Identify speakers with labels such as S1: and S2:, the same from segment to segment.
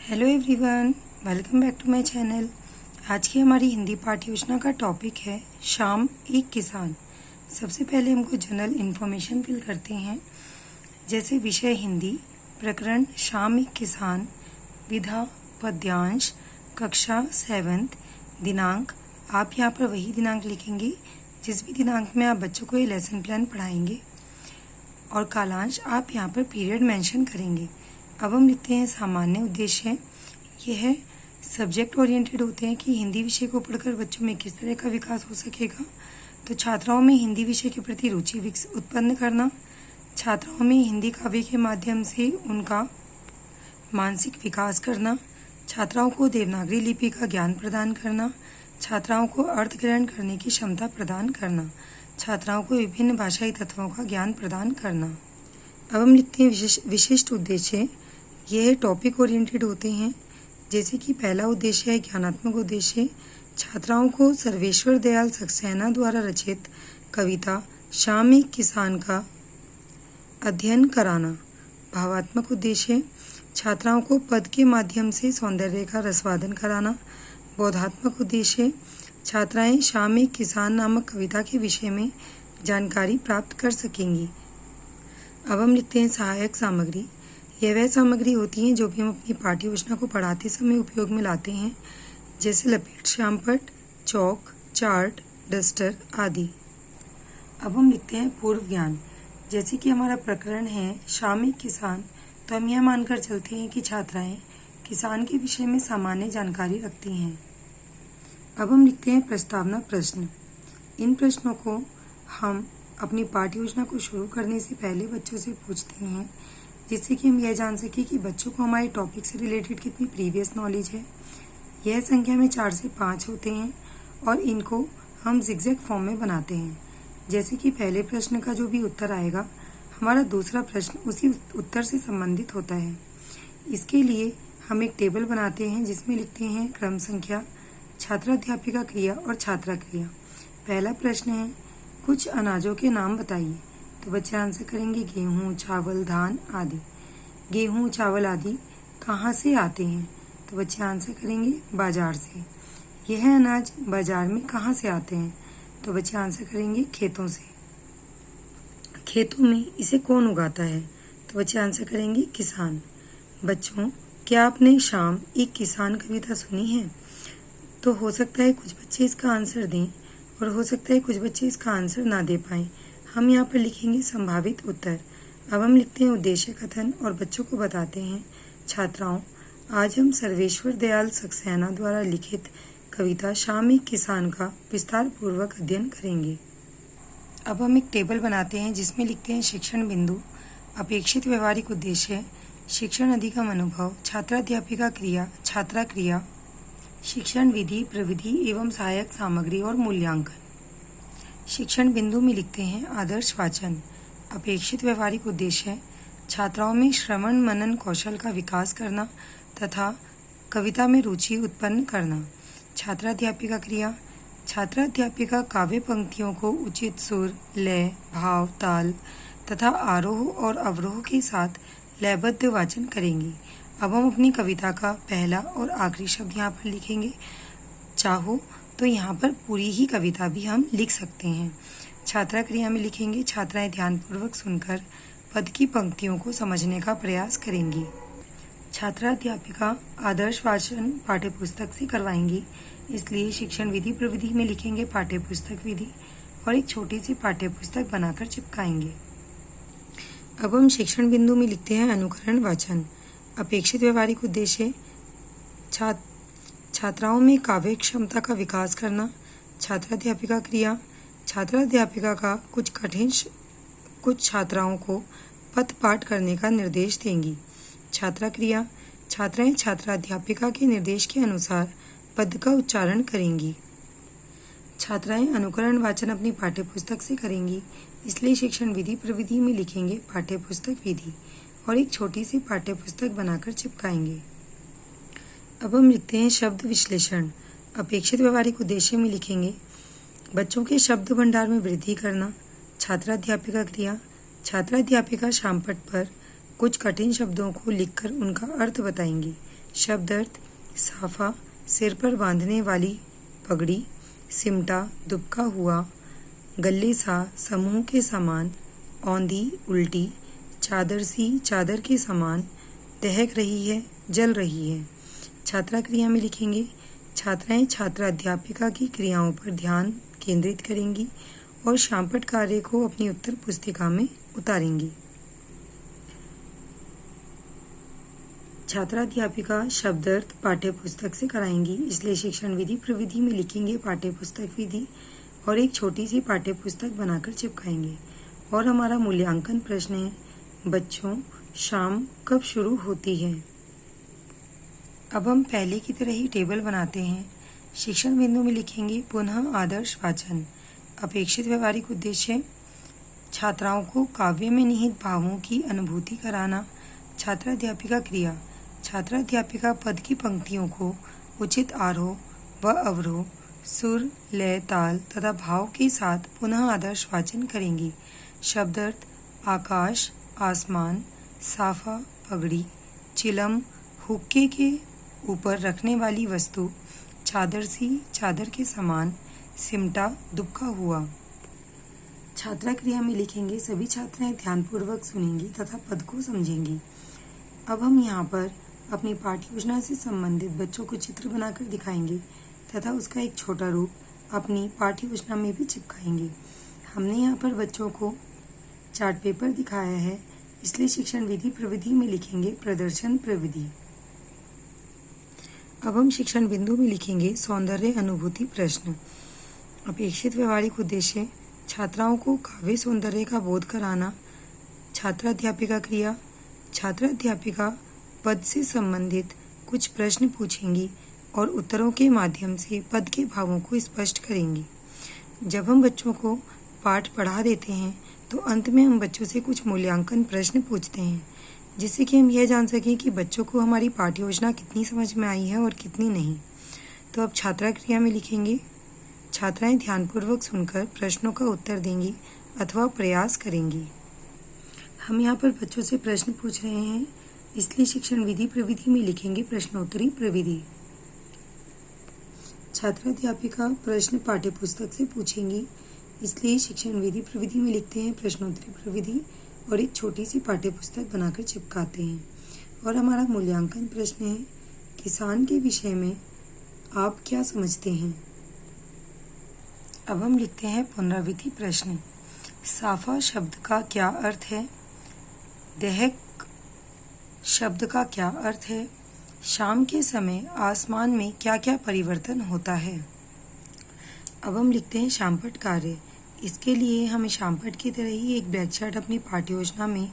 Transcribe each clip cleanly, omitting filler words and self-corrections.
S1: Hello everyone, welcome back to my channel. आज की हमारी हिंदी पाठ्य योजना का टॉपिक है शाम एक किसान। सबसे पहले हमको जनरल इन्फॉर्मेशन फिल करते हैं, जैसे विषय हिंदी, प्रकरण शाम एक किसान, विधा पद्यांश, कक्षा 7, दिनांक आप यहाँ पर वही दिनांक लिखेंगे जिस भी दिनांक में आप बच्चों को ये लेसन प्लान पढ़ाएंगे, और कालांश आप यहाँ पर पीरियड मेंशन करेंगे। अब हम लिखते हैं सामान्य उद्देश्य। यह सब्जेक्ट ओरिएंटेड होते हैं कि हिंदी विषय को पढ़कर बच्चों में किस तरह का विकास हो सकेगा। तो छात्राओं में हिंदी विषय के प्रति रुचि उत्पन्न करना, छात्राओं में हिंदी काव्य के माध्यम से उनका मानसिक विकास करना, छात्राओं को देवनागरी लिपि का ज्ञान प्रदान करना, छात्राओं को अर्थ ग्रहण करने की क्षमता प्रदान करना, छात्राओं को विभिन्न भाषाई तत्वों का ज्ञान प्रदान करना। अब हम लिखते हैं विशिष्ट उद्देश्य। यह टॉपिक ओरिएंटेड होते हैं, जैसे कि पहला उद्देश्य है ज्ञानात्मक उद्देश्य, छात्राओं को सर्वेश्वर दयाल सक्सेना द्वारा रचित कविता शाम एक किसान का अध्ययन कराना। भावात्मक उद्देश्य, छात्राओं को पद के माध्यम से सौंदर्य का रसवादन कराना। बोधात्मक उद्देश्य, छात्राएं शाम एक किसान नामक कविता के विषय में जानकारी प्राप्त कर सकेंगी। अब हम लिखते हैं सहायक सामग्री। यह वह सामग्री होती हैं जो भी हम अपनी पाठ्य योजना को पढ़ाते समय उपयोग में लाते हैं, जैसे लपेट श्यामपट, चौक, चार्ट, डस्टर आदि। अब हम लिखते हैं पूर्व ज्ञान। जैसे कि हमारा प्रकरण है शाम एक किसान, तो हम यह मानकर चलते हैं कि छात्राएं किसान के विषय में सामान्य जानकारी रखती हैं। अब हम लिखते हैं प्रस्तावना प्रश्न। इन प्रश्नों को हम अपनी पाठ्य योजना को शुरू करने से पहले बच्चों से पूछते हैं, जिससे कि हम यह जान सकें कि बच्चों को हमारे टॉपिक से रिलेटेड कितनी प्रीवियस नॉलेज है। यह संख्या में 4 से 5 होते हैं और इनको हम जिगजैग फॉर्म में बनाते हैं। जैसे कि पहले प्रश्न का जो भी उत्तर आएगा, हमारा दूसरा प्रश्न उसी उत्तर से संबंधित होता है। इसके लिए हम एक टेबल बनाते हैं जिसमें लिखते हैं क्रम संख्या, छात्राध्यापिका क्रिया और छात्रा क्रिया। पहला प्रश्न है कुछ अनाजों के नाम बताइए, तो बच्चे आंसर करेंगे गेहूँ, चावल, धान आदि। गेहूँ, चावल आदि कहाँ से आते हैं, तो बच्चे आंसर करेंगे बाजार से। यह अनाज बाजार में कहाँ से आते हैं, तो बच्चे आंसर करेंगे खेतों से। खेतों में इसे कौन उगाता है, तो बच्चे आंसर करेंगे किसान। बच्चों, क्या आपने शाम एक किसान कविता सुनी है? तो हो सकता है कुछ बच्चे इसका आंसर दें और हो सकता है कुछ बच्चे इसका आंसर ना दे पाएं। हम यहाँ पर लिखेंगे संभावित उत्तर। अब हम लिखते हैं उद्देश्य कथन और बच्चों को बताते हैं, छात्राओं, आज हम सर्वेश्वर दयाल सक्सेना द्वारा लिखित कविता शाम एक किसान का विस्तार पूर्वक अध्ययन करेंगे। अब हम एक टेबल बनाते हैं जिसमें लिखते हैं शिक्षण बिंदु, अपेक्षित व्यवहारिक उद्देश्य, शिक्षण अधिगम अनुभव, छात्राध्यापिका क्रिया, छात्रा क्रिया, शिक्षण विधि, प्रविधि एवं सहायक सामग्री और मूल्यांकन। शिक्षण बिंदु में लिखते हैं आदर्श वाचन। अपेक्षित व्यवहारिक उद्देश्य, छात्राओं में श्रवण मनन कौशल का विकास करना तथा कविता में रुचि उत्पन्न करना। छात्राध्यापिका क्रिया, छात्राध्यापिका काव्य पंक्तियों को उचित सुर, लय, भाव, ताल तथा आरोह और अवरोह के साथ लयबद्ध वाचन करेंगी। अब हम अपनी कविता का पहला और आखिरी शब्द यहाँ पर लिखेंगे। चाहो तो यहाँ पर पूरी ही कविता भी हम लिख सकते हैं। छात्रा क्रिया में लिखेंगे छात्राएं ध्यानपूर्वक सुनकर पद की पंक्तियों को समझने का प्रयास करेंगी। छात्राध्यापिका आदर्श वाचन पाठ्यपुस्तक से करवाएंगी, इसलिए शिक्षण विधि प्रविधि में लिखेंगे पाठ्यपुस्तक विधि और एक छोटी सी पाठ्यपुस्तक बनाकर चिपकाएंगे। अब हम बिंदु में लिखते हैं अनुकरण वाचन। अपेक्षित व्यवहारिक उद्देश्य, छात्राओं में काव्य क्षमता का विकास करना। छात्राध्यापिका क्रिया, छात्राध्यापिका का कुछ छात्राओं को पद पाठ करने का निर्देश देंगी। छात्रा क्रिया, छात्राएं छात्राध्यापिका के निर्देश के अनुसार पद का उच्चारण करेंगी। छात्राएं अनुकरण वाचन अपनी पाठ्यपुस्तक से करेंगी, इसलिए शिक्षण विधि प्रविधि में लिखेंगे पाठ्यपुस्तक विधि और एक छोटी सी पाठ्यपुस्तक बनाकर चिपकाएंगे। अब हम लिखते हैं शब्द विश्लेषण। अपेक्षित व्यवहारिक उद्देश्य में लिखेंगे बच्चों के शब्द भंडार में वृद्धि करना। छात्राध्यापिका क्रिया, छात्राध्यापिका शामपट पर कुछ कठिन शब्दों को लिखकर उनका अर्थ बताएंगी। शब्द अर्थ साफा सिर पर बांधने वाली पगड़ी, सिमटा दुबका हुआ, गले सा समूह के समान, औंधी उल्टी, चादर सी चादर के समान, दहक रही है जल रही है। छात्रा क्रिया में लिखेंगे छात्राएं छात्रा अध्यापिका की क्रियाओं पर ध्यान केंद्रित करेंगी और शामपट कार्य को अपनी उत्तर पुस्तिका में उतारेंगी। छात्रा अध्यापिका शब्द अर्थ पाठ्य पुस्तक से कराएंगी, इसलिए शिक्षण विधि प्रविधि में लिखेंगे पाठ्य पुस्तक विधि और एक छोटी सी पाठ्य पुस्तक बनाकर चिपकाएंगे। और हमारा मूल्यांकन प्रश्न है, बच्चों शाम कब शुरू होती है। अब हम पहले की तरह ही टेबल बनाते हैं। शिक्षण बिंदु में लिखेंगे पुनः आदर्श वाचन। अपेक्षित व्यवहारिक उद्देश्य छात्राओं को काव्य में निहित भावों की अनुभूति कराना। छात्राध्यापिका क्रिया छात्राध्यापिका पद की पंक्तियों को उचित आरोह व अवरोह, सुर, लय, ताल तथा भाव के साथ पुनः आदर्श वाचन करेंगी। शब्द अर्थ आकाश, आसमान, साफा, पगड़ी, चिलम, हुक्के के ऊपर रखने वाली वस्तु, चादर सी चादर के समान, सिमटा दुबका हुआ। छात्रा क्रिया में लिखेंगे सभी छात्राएं ध्यानपूर्वक सुनेंगी तथा पद को समझेंगी। अब हम यहाँ पर अपनी पाठ्य योजना से संबंधित बच्चों को चित्र बनाकर दिखाएंगे तथा उसका एक छोटा रूप अपनी पाठ्य योजना में भी चिपकाएंगे। हमने यहाँ पर बच्चों को चार्ट पेपर दिखाया है, इसलिए शिक्षण विधि प्रविधि में लिखेंगे प्रदर्शन प्रविधि। अब हम शिक्षण बिंदु में लिखेंगे सौंदर्य अनुभूति प्रश्न। अपेक्षित व्यवहारिक उद्देश्य छात्राओं को काव्य सौंदर्य का बोध कराना। छात्राध्यापिका क्रिया छात्राध्यापिका पद से संबंधित कुछ प्रश्न पूछेंगी और उत्तरों के माध्यम से पद के भावों को स्पष्ट करेंगी। जब हम बच्चों को पाठ पढ़ा देते हैं तो अंत में हम बच्चों से कुछ मूल्यांकन प्रश्न पूछते हैं, जिससे कि हम यह जान सकें कि बच्चों को हमारी पाठ्य योजना कितनी समझ में आई है और कितनी नहीं। तो अब छात्रा क्रिया में लिखेंगे छात्राएं ध्यानपूर्वक सुनकर प्रश्नों का उत्तर देंगी अथवा प्रयास करेंगी। हम यहाँ पर बच्चों से प्रश्न पूछ रहे हैं, इसलिए शिक्षण विधि प्रविधि में लिखेंगे प्रश्नोत्तरी प्रविधि। छात्राध्यापिका प्रश्न पाठ्य पुस्तक से पूछेंगी, इसलिए शिक्षण विधि प्रविधि में लिखते हैं प्रश्नोत्तरी प्रविधि और एक छोटी सी पाठ्य पुस्तक बनाकर चिपकाते हैं। और हमारा मूल्यांकन प्रश्न है, किसान के विषय में आप क्या समझते हैं। अब हम लिखते हैं पुनरावृत्ति प्रश्न। साफा शब्द का क्या अर्थ है। दहक शब्द का क्या अर्थ है। शाम के समय आसमान में क्या क्या परिवर्तन होता है। अब हम लिखते हैं शामपट कार्य। इसके लिए हमें शामपट की तरह ही एक ब्लैक चार्ट अपनी पाठ्य योजना में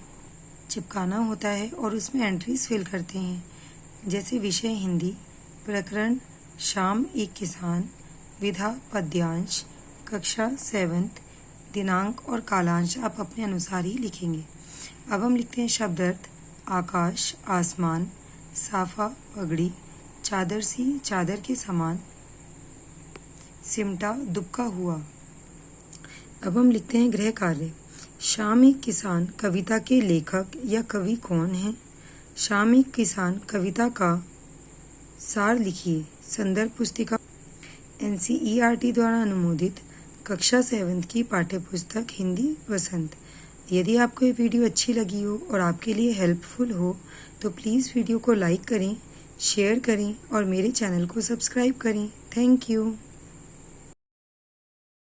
S1: चिपकाना होता है और उसमें एंट्रीज फिल करते हैं, जैसे विषय हिंदी, प्रकरण शाम एक किसान, विधा पद्यांश, कक्षा 7th, दिनांक और कालांश आप अपने अनुसार ही लिखेंगे। अब हम लिखते हैं शब्द अर्थ आकाश, आसमान, साफा, पगड़ी, चादर सी चादर के समान, सिमटा दुबका हुआ। अब हम लिखते हैं गृह कार्य। शाम एक किसान कविता के लेखक या कवि कौन है। शाम एक किसान कविता का सार लिखिए। संदर्भ पुस्तिका NCERT द्वारा अनुमोदित कक्षा 7th की पाठ्य पुस्तक हिंदी वसंत। यदि आपको ये वीडियो अच्छी लगी हो और आपके लिए हेल्पफुल हो तो प्लीज़ वीडियो को लाइक करें, शेयर करें और मेरे चैनल को सब्सक्राइब करें। Thank you.